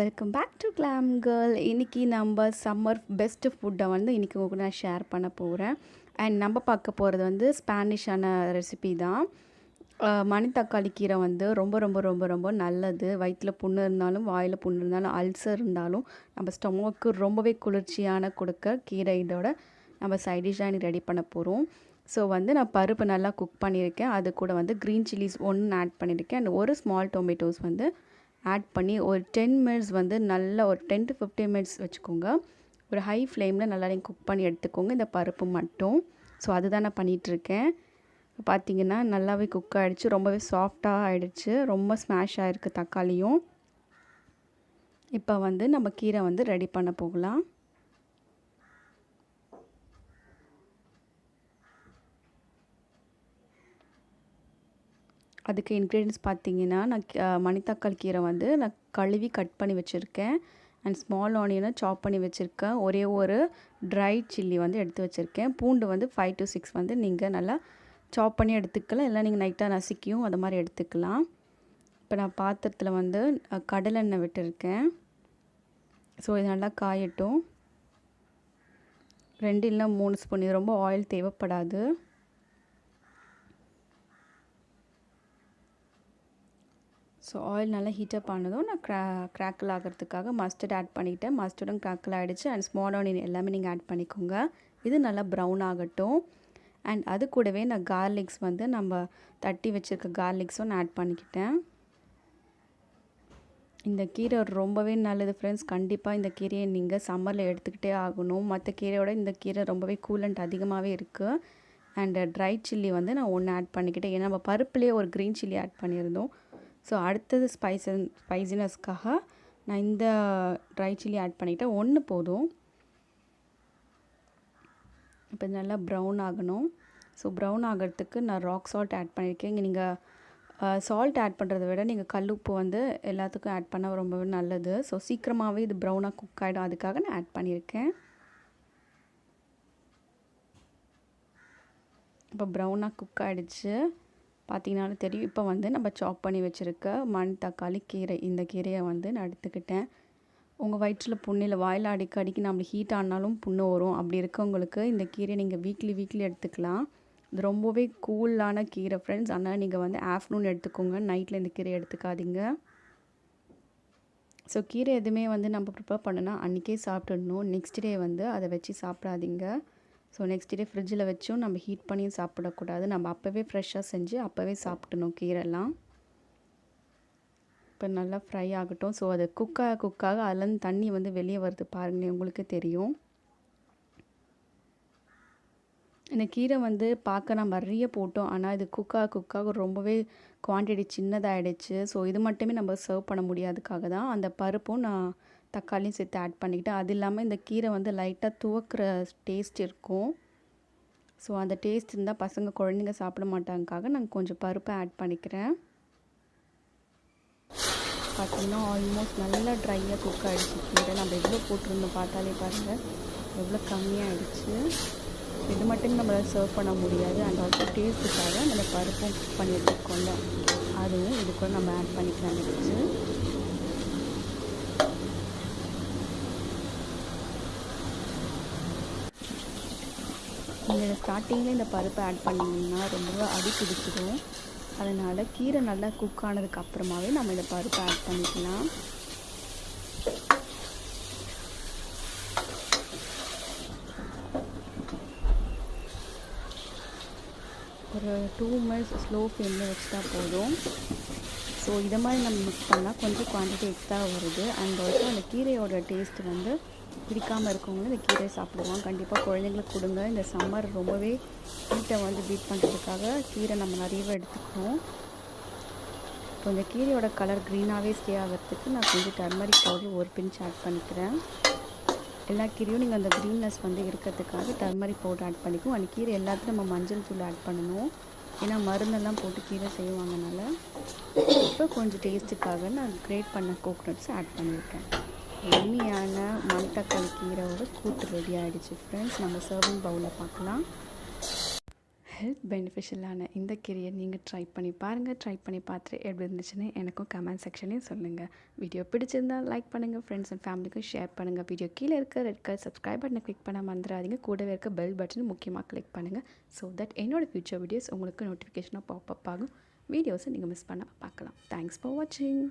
Welcome back to glam girl. இன்றைக்கி நம்ம summer best ஃபுட்டை இன்றைக்கி உங்களுக்கு நான் ஷேர் பண்ண போகிறேன். அண்ட் நம்ம பார்க்க போகிறது ஸ்பானிஷான ரெசிபி தான். மணித்தக்காளி கீரை ரொம்ப ரொம்ப ரொம்ப ரொம்ப நல்லது. வயிற்றில் புண்ணு இருந்தாலும், வாயில் புண்ணு இருந்தாலும், அல்சர் இருந்தாலும் நம்ம ஸ்டொமக்கு ரொம்பவே குளிர்ச்சியான கொடுக்க கீரை இதோட நம்ம சைடிஷாக இன்னைக்கு ரெடி பண்ண போகிறோம். ஸோ நான் பருப்பு நல்லா குக் பண்ணியிருக்கேன். அது கூட க்ரீன் சில்லிஸ் 1 ஆட் பண்ணியிருக்கேன். அண்ட் ஒரு ஸ்மால் டொமேட்டோஸ் ஆட் பண்ணி ஒரு 10 மினிட்ஸ் நல்லா ஒரு 10 to 15 மினிட்ஸ் வச்சுக்கோங்க. ஒரு ஹை ஃப்ளேமில் நல்லா நீங்கள் குக் பண்ணி எடுத்துக்கோங்க இந்த பருப்பு மட்டும். ஸோ அதுதான் நான் பண்ணிகிட்ருக்கேன். பார்த்திங்கன்னா நல்லாவே குக் ஆகிடுச்சு, ரொம்பவே சாஃப்டாக ஆகிடுச்சு, ரொம்ப ஸ்மாஷ் ஆகிருக்கு தக்காளியும். இப்போ நம்ம கீரை ரெடி பண்ண போகலாம். அதுக்கு இன்க்ரீடியன்ஸ் பார்த்திங்கன்னா, நான் மணித்தக்காளி கீரை நான் கழுவி கட் பண்ணி வச்சுருக்கேன். அண்ட் ஸ்மால் ஆனியனை சாப் பண்ணி வச்சுருக்கேன். ஒரே ஒரு ட்ரை சில்லி எடுத்து வச்சுருக்கேன். பூண்டு 5 to 6 நீங்கள் நல்லா சாப் பண்ணி எடுத்துக்கலாம். இல்லை நீங்கள் நைட்டாக நசுக்கியும் அது மாதிரி எடுத்துக்கலாம். இப்போ நான் பாத்திரத்தில் கடலெண்ணெய் விட்டுருக்கேன். ஸோ இது நல்லா காயட்டும். 2 இல்லை 3 ஸ்பூன். இது ரொம்ப ஆயில் தேவைப்படாது. ஸோ ஆயில் நல்லா ஹீட்டப் ஆனதும் நான் கிராக்கிள் ஆகிறதுக்காக மஸ்டர்ட் ஆட் பண்ணிக்கிட்டேன். மஸ்டர்டும் கிராக்கிள் ஆகிடுச்சு. அண்ட் ஸ்மால் ஆனியன் எல்லாமே நீங்கள் ஆட் பண்ணிக்கோங்க. இது நல்லா ப்ரௌன் ஆகட்டும். அண்ட் அது கூடவே நான் கார்லிக்ஸ் நம்ம தட்டி வச்சுருக்க கார்லிக்ஸும் நான் ஆட் பண்ணிக்கிட்டேன். இந்த கீரை ரொம்பவே நல்லது ஃப்ரெண்ட்ஸ். கண்டிப்பாக இந்த கீரையை நீங்கள் சம்மரில் எடுத்துக்கிட்டே ஆகணும். மற்ற கீரையோட இந்த கீரை ரொம்பவே கூலண்ட் அதிகமாகவே இருக்குது. அண்ட் ட்ரை சில்லி நான் 1 ஆட் பண்ணிக்கிட்டேன். ஏன்னா நம்ம பருப்புலேயே ஒரு க்ரீன் சில்லி ஆட் பண்ணியிருந்தோம். ஸோ அடுத்தது ஸ்பைசினஸ்க்காக நான் இந்த ட்ரை சில்லி ஆட் பண்ணிக்கிட்டேன். 1 போதும். இப்போ நல்லா ப்ரௌன் ஆகணும். ஸோ ப்ரௌன் ஆகிறதுக்கு நான் ராக் சால்ட் ஆட் பண்ணியிருக்கேன். இங்கே நீங்கள் சால்ட் ஆட் பண்ணுறத விட நீங்கள் கல்லுப்பு எல்லாத்துக்கும் ஆட் பண்ணால் ரொம்பவே நல்லது. ஸோ சீக்கிரமாகவே இது ப்ரௌனாக குக் ஆகிடும். அதுக்காக நான் ஆட் பண்ணியிருக்கேன். இப்போ ப்ரௌனாக குக் ஆகிடுச்சு பார்த்திங்கனாலும் தெரியும். இப்போ நம்ம சாப் பண்ணி வச்சுருக்க மணித்தக்காளி கீரை, இந்த கீரையை நான் எடுத்துக்கிட்டேன். உங்கள் வயிற்றில் புண்ணு இல்லை வாயில் அடிக்கடிக்கு நம்மளுக்கு ஹீட் ஆனாலும் புண்ணு வரும். அப்படி இருக்கவங்களுக்கு இந்த கீரையை நீங்கள் வீக்லி எடுத்துக்கலாம். இது ரொம்பவே கூலான கீரை ஃப்ரெண்ட்ஸ். ஆனால் நீங்கள் ஆஃப்டர்நூன் எடுத்துக்கோங்க, நைட்டில் இந்த கீரை எடுத்துக்காதீங்க. ஸோ கீரை எதுவுமே நம்ம ப்ரிப்பேர் பண்ணோன்னா அன்றைக்கே சாப்பிட்டுடணும். நெக்ஸ்ட் டே அதை வச்சு சாப்பிடாதீங்க. ஸோ நெக்ஸ்ட் டே ஃப்ரிட்ஜில் வச்சும் நம்ம ஹீட் பண்ணியும் சாப்பிடக்கூடாது. நம்ம அப்போவே ஃப்ரெஷ்ஷாக செஞ்சு அப்போவே சாப்பிடணும் கீரைலாம். இப்போ நல்லா ஃப்ரை ஆகட்டும். ஸோ அது குக்காக அதுலேருந்து தண்ணி வெளியே வருது பாருங்களேன், உங்களுக்கு தெரியும். இந்த கீரை பார்க்க நம்ம நிறைய போட்டோம். ஆனால் இது குக்காக ரொம்பவே குவான்டிட்டி சின்னதாகிடுச்சு. ஸோ இது மட்டுமே நம்ம சர்வ் பண்ண முடியாதுக்காக தான் அந்த பருப்பும் நான் தக்காளியும் சேர்த்து ஆட் பண்ணிக்கிட்டேன். அது இல்லாமல் இந்த கீரை லைட்டாக துவக்கிற டேஸ்ட் இருக்கும். ஸோ அந்த டேஸ்ட் இருந்தால் குழந்தைங்க சாப்பிட மாட்டாங்கக்காக நான் கொஞ்சம் பருப்பை ஆட் பண்ணிக்கிறேன். பார்த்திங்கன்னா ஆல்மோஸ்ட் நல்லா ட்ரையாக குக் ஆகிடுச்சு கீரை. நம்ம எவ்வளோ போட்டிருந்தோம் பார்த்தாலே பாருங்கள் எவ்வளோ கம்மியாகிடுச்சு. இது மட்டும் நம்மளால் சர்வ் பண்ண முடியாது. அண்ட் ஆல்சோ டேஸ்ட்டுக்காக நம்ம பருப்பும் குக் பண்ணி வச்சுருக்கோம்ல, அதுவும் இது கூட நம்ம ஆட் பண்ணிக்கலாம் வச்சு. நீங்கள் ஸ்டார்டிங்கில் இந்த பருப்பை ஆட் பண்ணிங்கன்னா ரொம்ப அடி பிடிச்சிடும். அதனால் கீரை நல்லா குக் ஆனதுக்கு அப்புறமாவே நம்ம இந்த பருப்பை ஆட் பண்ணிக்கலாம். ஒரு 2 மினிட்ஸ் ஸ்லோ ஃப்ளேமில் வச்சுட்டா போதும். ஸோ இதை மாதிரி நம்ம மிக்ஸ் பண்ணால் கொஞ்சம் குவான்டிட்டி எக்ஸ்ட்ரா வருது. அண்ட் ஆல்சோ அந்த கீரையோட டேஸ்ட்டு பிடிக்காமல் இருக்கவங்களும் இந்த கீரை சாப்பிடுவாங்க. கண்டிப்பாக குழந்தைங்களுக்கு கொடுங்க. இந்த சம்மர் ரொம்பவே ஹீட்டை பீட் பண்ணுறதுக்காக கீரை நம்ம நிறையவே எடுத்துக்கணும். இப்போ இந்த கீரையோட கலர் க்ரீனாகவே ஸ்டே ஆகிறதுக்கு நான் கொஞ்சம் டர்மரிக் பவுடர் ஒரு பிஞ்ச் ஆட் பண்ணிக்கிறேன். எல்லா கீரையும் நீங்கள் அந்த க்ரீன்னஸ் இருக்கிறதுக்காக டர்மரிக் பவுடர் ஆட் பண்ணிக்கும். அந்த கீரை எல்லாத்தையும் நம்ம மஞ்சள் தூள் ஆட் பண்ணணும். ஏன்னா மருந்தெல்லாம் போட்டு கீரை செய்வாங்கனால. இப்போ கொஞ்சம் டேஸ்ட்டுக்காக நான் கிரேட் பண்ண கோகோனட்ஸ் ஆட் பண்ணியிருக்கேன். எம்மியான மணித்தக்காளி கீரையோட கூட்டு ரெடி ஆகிடுச்சு ஃப்ரெண்ட்ஸ். நம்ம சர்விங் பவுலில் பார்க்கலாம். ஹெல்த் பெனிஃபிஷியலான இந்த கீரையை நீங்கள் ட்ரை பண்ணி பாருங்கள். ட்ரை பண்ணி பார்த்துட்டு எப்படி இருந்துச்சுன்னு எனக்கும் கமெண்ட் செக்ஷன்லேயும் சொல்லுங்கள். வீடியோ பிடிச்சிருந்தால் லைக் பண்ணுங்கள், ஃப்ரெண்ட்ஸ் அண்ட் ஃபேமிலிக்கும் ஷேர் பண்ணுங்கள். வீடியோ கீழே இருக்க ரெட் கலர் சப்ஸ்கிரைப் பட்டனை கிளிக் பண்ண மறந்துடாதீங்க. கூடவே இருக்க பெல் பட்டன் முக்கியமாக கிளிக் பண்ணுங்கள். ஸோ தட் என்னோடய ஃபியூச்சர் வீடியோஸ் உங்களுக்கு நோட்டிஃபிகேஷனாக பாப்பப் ஆகும். வீடியோஸை நீங்கள் மிஸ் பண்ண பார்க்கலாம். தேங்க்ஸ் ஃபார் வாட்சிங்.